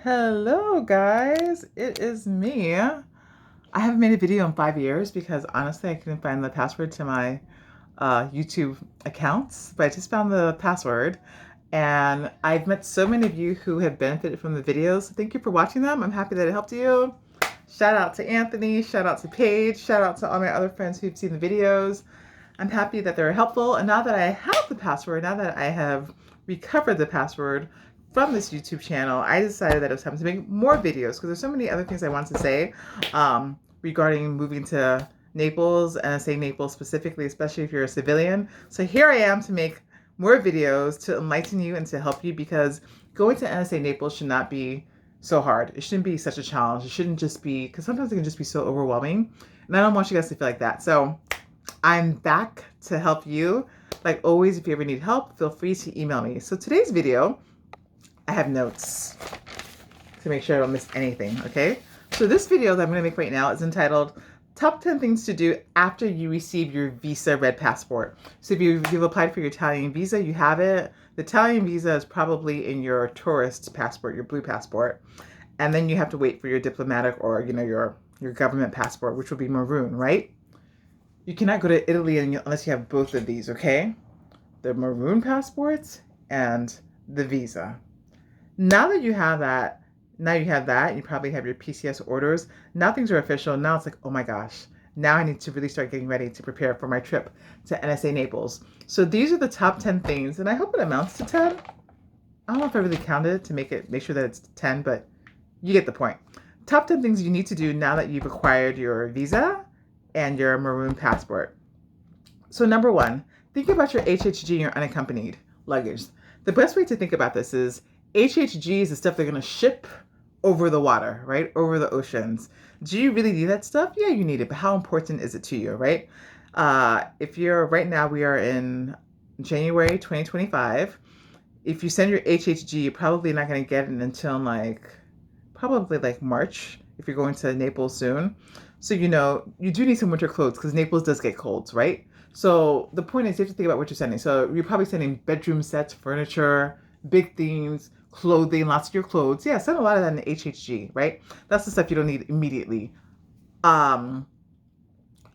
Hello guys, it is me. I haven't made a video in 5 years because honestly I couldn't find the password to my YouTube accounts, but I just found the password and I've met so many of you who have benefited from the videos. So thank you for watching them. I'm happy that it helped you. Shout out to Anthony, shout out to Paige, shout out to all my other friends who've seen the videos. I'm happy that they're helpful. And now that I have the password, now that I have recovered the password from this YouTube channel, I decided that it was time to make more videos because there's so many other things I want to say regarding moving to Naples, NSA Naples specifically, especially if you're a civilian. So here I am to make more videos to enlighten you and to help you, because going to NSA Naples should not be so hard. It shouldn't be such a challenge. It shouldn't just be, because sometimes it can just be so overwhelming. And I don't want you guys to feel like that. So I'm back to help you. Like always, if you ever need help, feel free to email me. So today's video, I have notes to make sure I don't miss anything, okay? So this video that I'm gonna make right now is entitled Top 10 Things to Do After You Receive Your Visa Red Passport. So if you've applied for your Italian visa, you have it. The Italian visa is probably in your tourist passport, your blue passport. And then you have to wait for your diplomatic or, your government passport, which will be maroon, right? You cannot go to Italy unless you have both of these, okay? The maroon passports and the visa. Now that you have that, you probably have your PCS orders. Now things are official. Now it's like, oh my gosh, now I need to really start getting ready to prepare for my trip to NSA Naples. So these are the top 10 things, and I hope it amounts to 10. I don't know if I really counted it to make sure that it's 10, but you get the point. Top 10 things you need to do now that you've acquired your visa and your maroon passport. So number one, think about your HHG and your unaccompanied luggage. The best way to think about this is HHG is the stuff they're going to ship over the water, right? Over the oceans. Do you really need that stuff? Yeah, you need it, but how important is it to you, right? If you're right now, we are in January 2025. If you send your HHG, you're probably not going to get it until probably like March if you're going to Naples soon. So, you do need some winter clothes because Naples does get colds, right? So the point is you have to think about what you're sending. So you're probably sending bedroom sets, furniture, big themes, clothing, lots of your clothes. Yeah, send a lot of that in HHG, right? That's the stuff you don't need immediately. Um,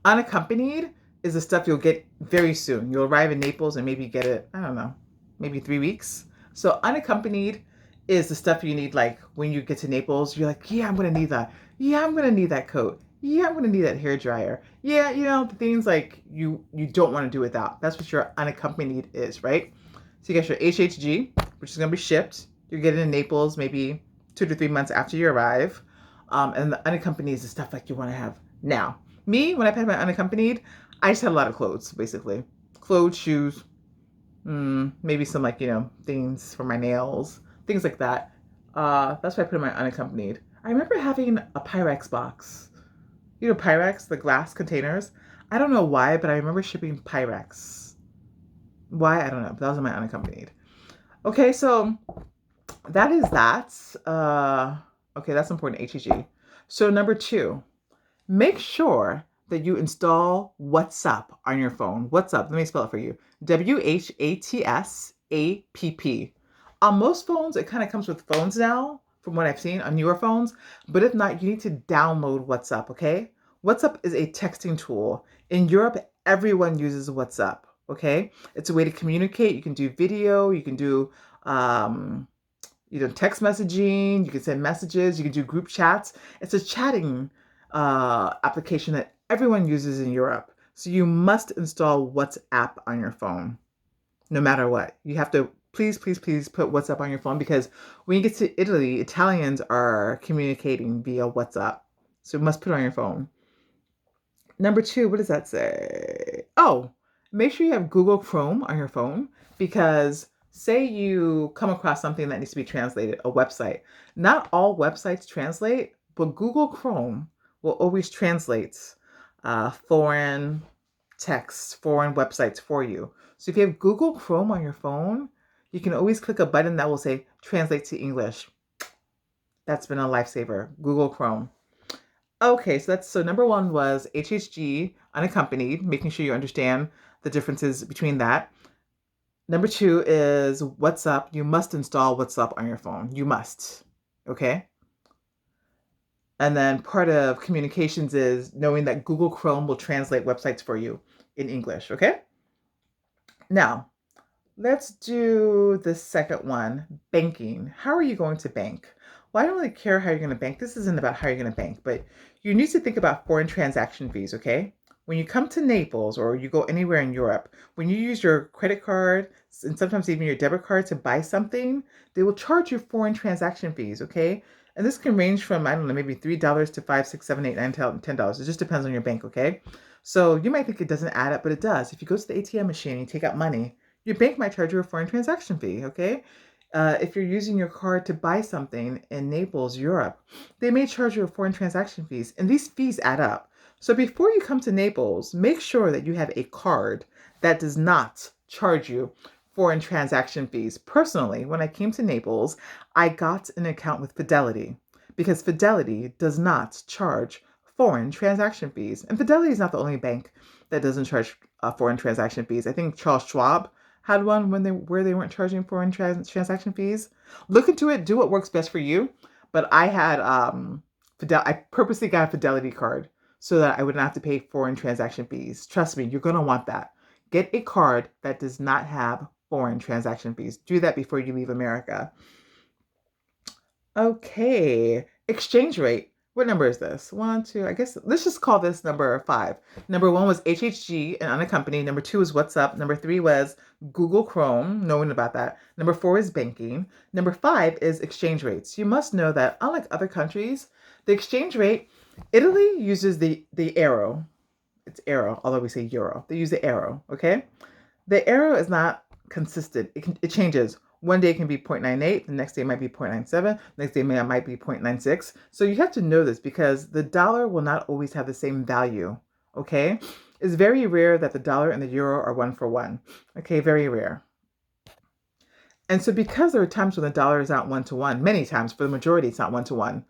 Unaccompanied is the stuff you'll get very soon. You'll arrive in Naples and maybe get it, I don't know, maybe 3 weeks. So unaccompanied is the stuff you need, like when you get to Naples, you're like, yeah, I'm going to need that. Yeah, I'm going to need that coat. Yeah, I'm going to need that hair dryer. Yeah, the things like you don't want to do without. That's what your unaccompanied is, right? So you get your HHG, which is going to be shipped. You're getting in Naples maybe 2 to 3 months after you arrive. And the unaccompanied is the stuff like you want to have now. Me, when I packed my unaccompanied, I just had a lot of clothes, basically. Clothes, shoes, maybe some things for my nails, things like that. That's why I put in my unaccompanied. I remember having a Pyrex box. Pyrex, the glass containers. I don't know why, but I remember shipping Pyrex. Why? I don't know. But that was in my unaccompanied. Okay, so that is that. Okay, that's important, HEG. So number 2, make sure that you install WhatsApp on your phone. WhatsApp, let me spell it for you. WHATSAPP. On most phones, it kind of comes with phones now, from what I've seen on newer phones. But if not, you need to download WhatsApp, okay? WhatsApp is a texting tool. In Europe, everyone uses WhatsApp, okay? It's a way to communicate. You can do video, you can do text messaging, you can send messages, you can do group chats. It's a chatting application that everyone uses in Europe. So you must install WhatsApp on your phone, no matter what. You have to please put WhatsApp on your phone, because when you get to Italy, Italians are communicating via WhatsApp. So you must put it on your phone. Number 2, what does that say? Oh, make sure you have Google Chrome on your phone, because say you come across something that needs to be translated, a website. Not all websites translate, but Google Chrome will always translate foreign texts, foreign websites for you. So if you have Google Chrome on your phone, you can always click a button that will say translate to English. That's been a lifesaver, Google Chrome. Okay, so number 1 was HHG, unaccompanied, making sure you understand the differences between that. Number 2 is WhatsApp. You must install WhatsApp on your phone. You must. Okay. And then part of communications is knowing that Google Chrome will translate websites for you in English. Okay. Now, let's do the second one, banking. How are you going to bank? Well, I don't really care how you're going to bank. This isn't about how you're going to bank, but you need to think about foreign transaction fees, okay? When you come to Naples or you go anywhere in Europe, when you use your credit card and sometimes even your debit card to buy something, they will charge you foreign transaction fees, okay? And this can range from, I don't know, maybe $3 to 5, 6, 7, 8, 9, $10. It just depends on your bank, okay? So you might think it doesn't add up, but it does. If you go to the ATM machine and you take out money, your bank might charge you a foreign transaction fee, okay? If you're using your card to buy something in Naples, Europe, they may charge you a foreign transaction fees, and these fees add up. So before you come to Naples, make sure that you have a card that does not charge you foreign transaction fees. Personally, when I came to Naples, I got an account with Fidelity because Fidelity does not charge foreign transaction fees. And Fidelity is not the only bank that doesn't charge foreign transaction fees. I think Charles Schwab had one where they weren't charging foreign transaction fees. Look into it. Do what works best for you. But I had I purposely got a Fidelity card so that I would not have to pay foreign transaction fees. Trust me, you're gonna want that. Get a card that does not have foreign transaction fees. Do that before you leave America. Okay. Exchange rate. What number is this? One, two. I guess let's just call this number 5. Number 1 was HHG and unaccompanied. Number 2 was WhatsApp. Number 3 was Google Chrome. Knowing about that. Number 4 is banking. Number 5 is exchange rates. You must know that unlike other countries, the exchange rate, Italy uses the euro. It's euro, although we say euro. They use the euro. Okay. The arrow is not consistent. It changes. One day it can be 0.98, the next day it might be 0.97, the next day it might be 0.96. So you have to know this because the dollar will not always have the same value. Okay? It's very rare that the dollar and the euro are one for one. Okay, very rare. And so because there are times when the dollar is not one to one, many times for the majority it's not one to one.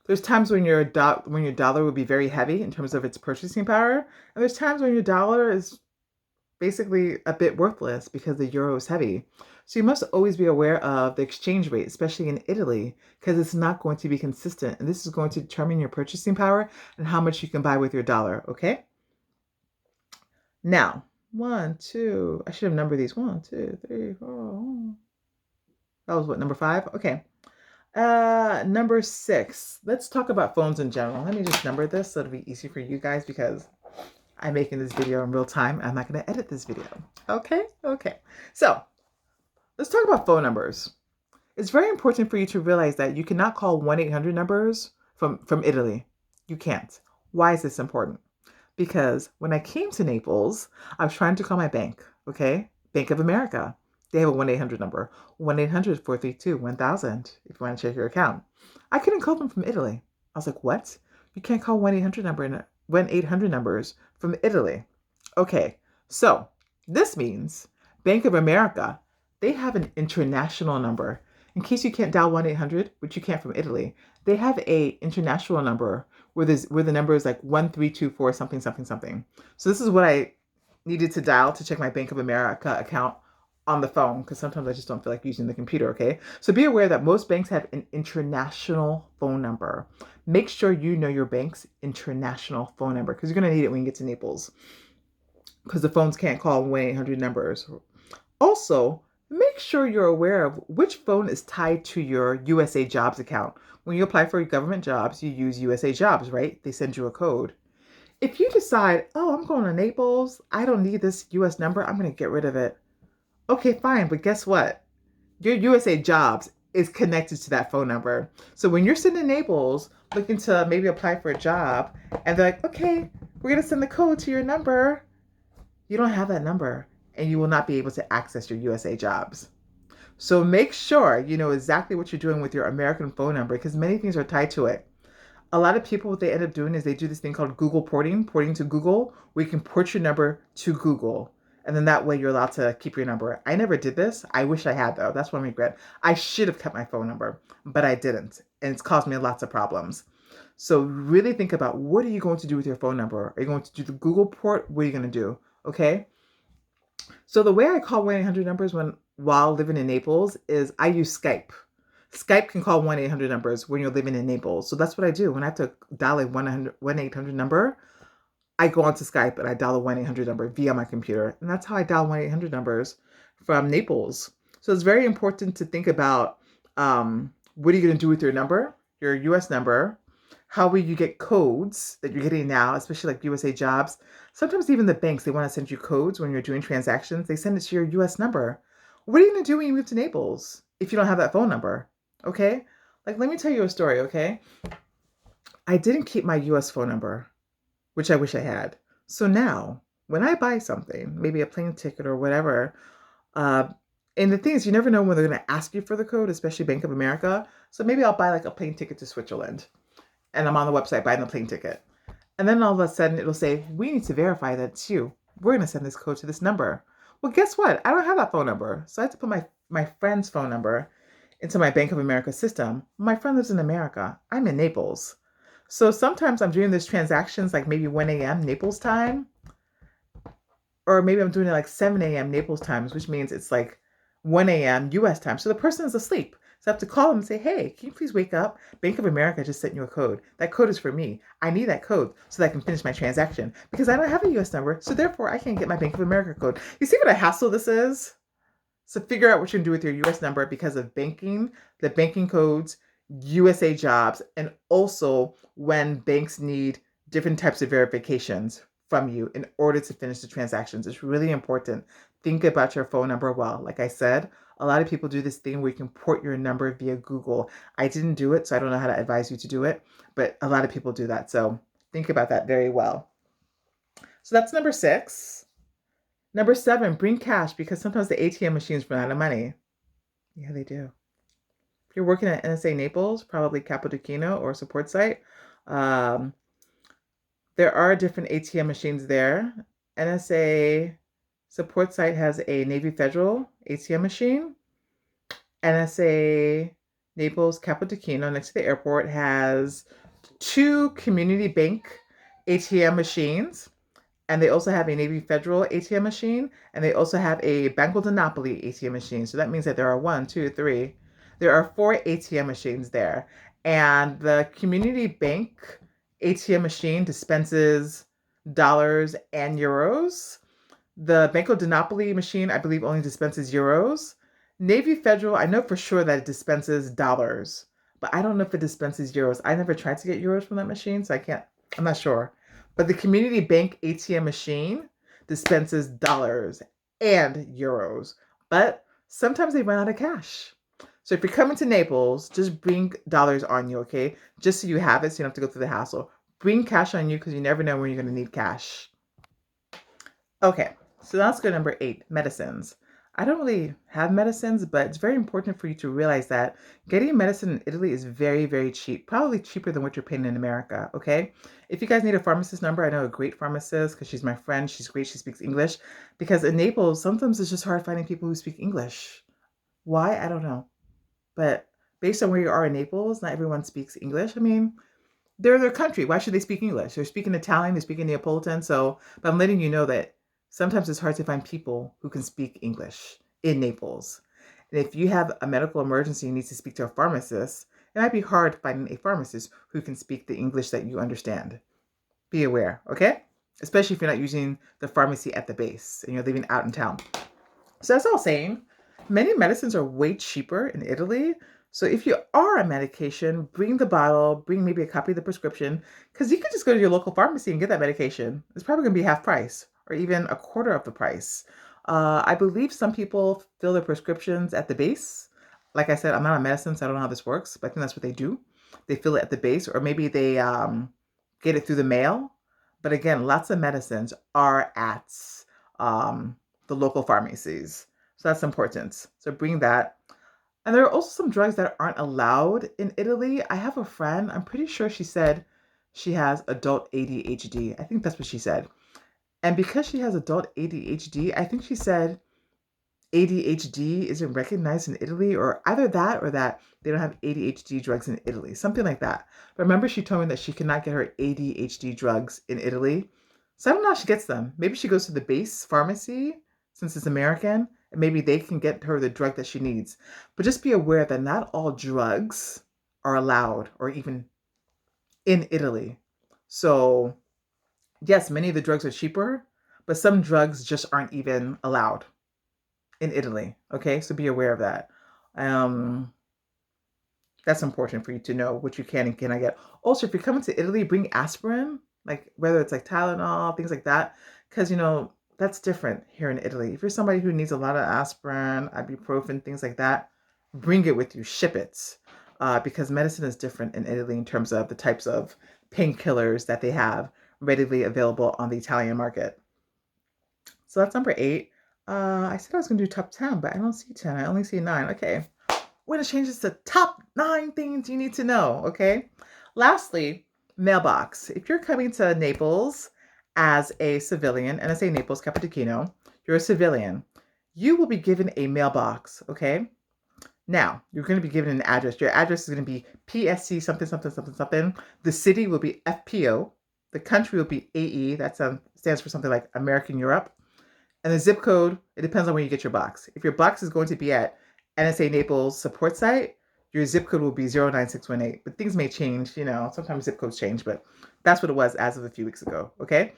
There's times when your dollar will be very heavy in terms of its purchasing power, and there's times when your dollar is basically a bit worthless because the euro is heavy. So you must always be aware of the exchange rate, especially in Italy, because it's not going to be consistent. And this is going to determine your purchasing power and how much you can buy with your dollar. Okay. Now, one, two, I should have numbered these. 1, 2, 3, 4. That was what, number 5? Okay. Number 6. Let's talk about phones in general. Let me just number this so it'll be easy for you guys because I'm making this video in real time. I'm not going to edit this video. Okay? Okay. So let's talk about phone numbers. It's very important for you to realize that you cannot call 1-800 numbers from Italy. You can't. Why is this important? Because when I came to Naples, I was trying to call my bank, okay? Bank of America. They have a 1-800 number, 1-800-432-1000 if you want to check your account. I couldn't call them from Italy. I was like, what? You can't call 1-800 numbers from Italy. Okay, so this means Bank of America, they have an international number. In case you can't dial 1-800, which you can't from Italy, they have a international number where the number is like 1324 something something something. So this is what I needed to dial to check my Bank of America account on the phone because sometimes I just don't feel like using the computer, okay? So be aware that most banks have an international phone number. Make sure you know your bank's international phone number because you're going to need it when you get to Naples because the phones can't call 1-800 numbers. Also, make sure you're aware of which phone is tied to your USA Jobs account. When you apply for government jobs, you use USA Jobs, right? They send you a code. If you decide, oh, I'm going to Naples, I don't need this US number, I'm going to get rid of it. Okay, fine, but guess what? Your USA Jobs is connected to that phone number. So when you're sitting in Naples looking to maybe apply for a job, and they're like, okay, we're going to send the code to your number, you don't have that number, and you will not be able to access your USA Jobs. So make sure you know exactly what you're doing with your American phone number because many things are tied to it. A lot of people, what they end up doing is they do this thing called Google porting to Google, where you can port your number to Google. And then that way you're allowed to keep your number. I never did this. I wish I had, though. That's one regret. I should have kept my phone number, but I didn't. And it's caused me lots of problems. So really think about what are you going to do with your phone number? Are you going to do the Google port? What are you going to do? Okay. So the way I call 1-800 numbers while living in Naples is I use Skype. Skype can call 1-800 numbers when you're living in Naples. So that's what I do. When I have to dial a 1-800 number, I go onto Skype and I dial a 1-800 number via my computer. And that's how I dial 1-800 numbers from Naples. So it's very important to think about what are you going to do with your number, your US number? How will you get codes that you're getting now, especially like USA Jobs? Sometimes even the banks, they want to send you codes when you're doing transactions. They send it to your US number. What are you going to do when you move to Naples if you don't have that phone number? Okay? Like, let me tell you a story, okay? I didn't keep my US phone number, which I wish I had. So now, when I buy something, maybe a plane ticket or whatever, uh, and the thing is, you never know when they're going to ask you for the code, especially Bank of America. So maybe I'll buy like a plane ticket to Switzerland, and I'm on the website buying the plane ticket. And then all of a sudden, it'll say, we need to verify that it's you. We're going to send this code to this number. Well, guess what? I don't have that phone number. So I have to put my friend's phone number into my Bank of America system. My friend lives in America. I'm in Naples. So sometimes I'm doing these transactions like maybe 1 a.m. Naples time, or maybe I'm doing it like 7 a.m. Naples times, which means it's like 1 a.m. US time. So the person is asleep. So I have to call them and say, hey, can you please wake up? Bank of America just sent you a code. That code is for me. I need that code so that I can finish my transaction because I don't have a US number. So therefore, I can't get my Bank of America code. You see what a hassle this is? So figure out what you're going to do with your US number because of banking, the banking codes, USA Jobs, and also when banks need different types of verifications from you in order to finish the transactions. It's really important. Think about your phone number well. Like I said, a lot of people do this thing where you can port your number via Google. I didn't do it, so I don't know how to advise you to do it, but a lot of people do that. So think about that very well. So that's number 6. Number 7, bring cash because sometimes the ATM machines run out of money. Yeah, they do. If you're working at NSA Naples, probably Cappuccino or support site, um, there are different ATM machines there. NSA support site has a Navy Federal ATM machine. NSA Naples Cappuccino next to the airport has 2 community bank ATM machines. And they also have a Navy Federal ATM machine, and they also have a Banco de Napoli ATM machine. So that means that there are 1, 2, 3. There are 4 ATM machines there. And the community bank ATM machine dispenses dollars and euros. The Banco de Napoli machine, I believe, only dispenses euros. Navy Federal, I know for sure that it dispenses dollars, but I don't know if it dispenses euros. I never tried to get euros from that machine, so I'm not sure. But the community bank ATM machine dispenses dollars and euros, but sometimes they run out of cash. So if you're coming to Naples, just bring dollars on you, okay? Just so you have it, so you don't have to go through the hassle. Bring cash on you because you never know when you're going to need cash. Okay, so let's go number 8, medicines. I don't really have medicines, but it's very important for you to realize that getting medicine in Italy is very, very cheap, probably cheaper than what you're paying in America, okay? If you guys need a pharmacist number, I know a great pharmacist because she's my friend. She's great. She speaks English. Because in Naples, sometimes it's just hard finding people who speak English. Why? I don't know. But based on where you are in Naples, not everyone speaks English. I mean, they're their country. Why should they speak English? They're speaking Italian, they're speaking Neapolitan. So, but I'm letting you know that sometimes it's hard to find people who can speak English in Naples. And if you have a medical emergency and need to speak to a pharmacist, it might be hard finding a pharmacist who can speak the English that you understand. Be aware, okay? Especially if you're not using the pharmacy at the base and you're living out in town. So that's all saying. Many medicines are way cheaper in Italy. So if you are on medication, bring the bottle, bring maybe a copy of the prescription, because you can just go to your local pharmacy and get that medication. It's probably going to be half price or even a quarter of the price. I believe some people fill their prescriptions at the base. Like I said, I'm not on medicine, so I don't know how this works, but I think that's what they do. They fill it at the base, or maybe they get it through the mail. But again, lots of medicines are at the local pharmacies. So that's important. So bring that. And there are also some drugs that aren't allowed in Italy. I have a friend, I'm pretty sure she said she has adult ADHD. I think that's what she said. And because she has adult ADHD, I think she said ADHD isn't recognized in Italy, or either that or that they don't have ADHD drugs in Italy, something like that. But remember, she told me that she cannot get her ADHD drugs in Italy. So I don't know how she gets them. Maybe she goes to the base pharmacy since it's American and maybe they can get her the drug that she needs. But just be aware that not all drugs are allowed or even in Italy. So, yes, many of the drugs are cheaper, but some drugs just aren't even allowed in Italy. Okay, so be aware of that. Um, that's important for you to know what you can and cannot get. Also, if you're coming to Italy, bring aspirin, like whether it's like Tylenol, things like that, because that's different here in Italy. If you're somebody who needs a lot of aspirin, ibuprofen, things like that, bring it with you, ship it, because medicine is different in Italy in terms of the types of painkillers that they have readily available on the Italian market. So that's number 8. I said I was going to do top 10, but I don't see 10. I only see 9. Okay. We're going to change this to top 9 things you need to know. Okay. Lastly, mailbox. If you're coming to Naples as a civilian, NSA Naples, Cappuccino, you're a civilian, you will be given a mailbox. Okay. Now, you're going to be given an address. Your address is going to be PSC something, something, something, something. The city will be FPO. The country will be AE. That stands for something like American Europe. And the zip code, it depends on where you get your box. If your box is going to be at NSA Naples support site, your zip code will be 09618. But things may change, sometimes zip codes change, but that's what it was as of a few weeks ago, okay?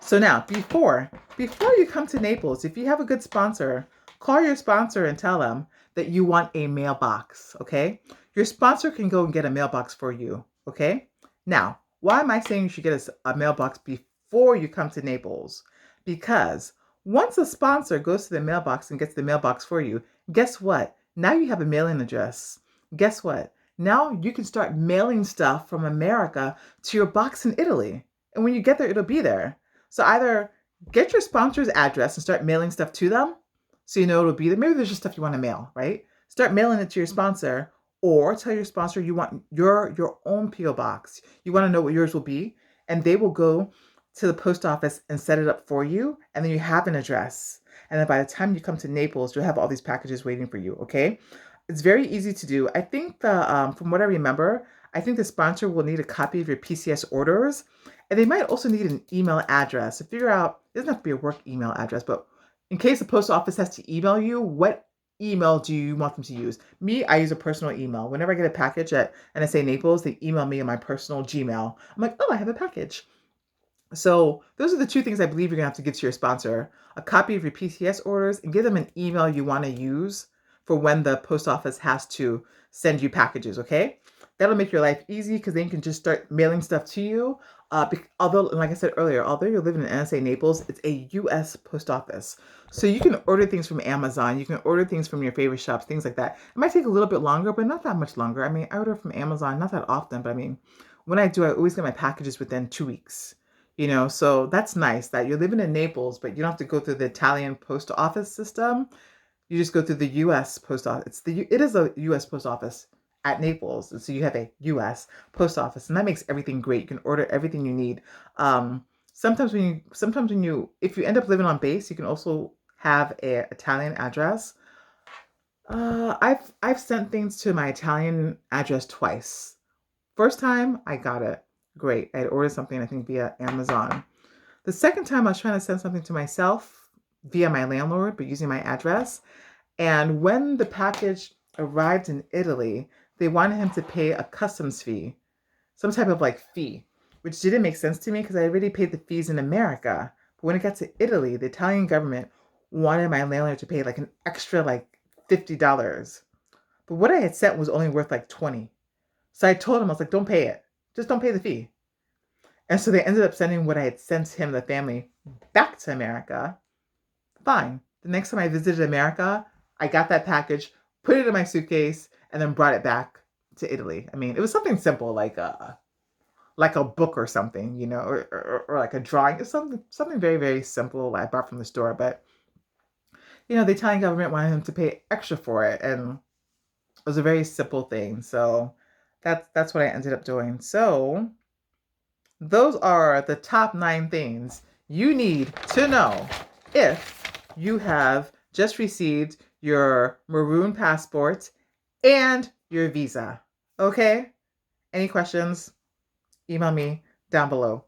So now, before you come to Naples, if you have a good sponsor, call your sponsor and tell them that you want a mailbox, okay? Your sponsor can go and get a mailbox for you, okay? Now, why am I saying you should get a mailbox before you come to Naples? Because once a sponsor goes to the mailbox and gets the mailbox for you, guess what? Now you have a mailing address. Guess what? Now you can start mailing stuff from America to your box in Italy. And when you get there, it'll be there. So either get your sponsor's address and start mailing stuff to them so you know it'll be there. Maybe there's just stuff you want to mail, right? Start mailing it to your sponsor, or tell your sponsor you want your own P.O. box. You want to know what yours will be, and they will go to the post office and set it up for you, and then you have an address. And then by the time you come to Naples, you'll have all these packages waiting for you, okay? It's very easy to do. I think from what I remember, I think the sponsor will need a copy of your PCS orders, and they might also need an email address to figure out. It doesn't have to be a work email address, but in case the post office has to email you, what email do you want them to use? Me, I use a personal email. Whenever I get a package at NSA Naples, they email me on my personal Gmail. I'm like, oh, I have a package. So those are the 2 things I believe you're going to have to give to your sponsor: a copy of your PCS orders and give them an email you want to use for when the post office has to send you packages, okay? That'll make your life easy because then you can just start mailing stuff to you. Although, like I said earlier, although you're living in NSA Naples, it's a U.S. post office. So you can order things from Amazon. You can order things from your favorite shops, things like that. It might take a little bit longer, but not that much longer. I mean, I order from Amazon, not that often, but I mean, when I do, I always get my packages within 2 weeks. So that's nice that you're living in Naples, but you don't have to go through the Italian post office system. You just go through the U.S. post office. It is a U.S. post office at Naples, so you have a U.S. post office, and that makes everything great. You can order everything you need. If you end up living on base, you can also have an Italian address. I've sent things to my Italian address twice. First time I got it, great. I had ordered something, I think, via Amazon. The second time I was trying to send something to myself via my landlord, but using my address. And when the package arrived in Italy, they wanted him to pay a customs fee, some type of fee, which didn't make sense to me because I already paid the fees in America. But when it got to Italy, the Italian government wanted my landlord to pay an extra $50. But what I had sent was only worth $20. So I told him, I was like, don't pay it. Just don't pay the fee. And so they ended up sending what I had sent him, the family, back to America. Fine. The next time I visited America, I got that package, put it in my suitcase, and then brought it back to Italy. I mean, it was something simple like a book or something, or like a drawing. It's something very, very simple I bought from the store. But, the Italian government wanted him to pay extra for it. And it was a very simple thing. So that's what I ended up doing. So those are the top 9 things you need to know if you have just received your maroon passport and your visa. Okay? Any questions? Email me down below.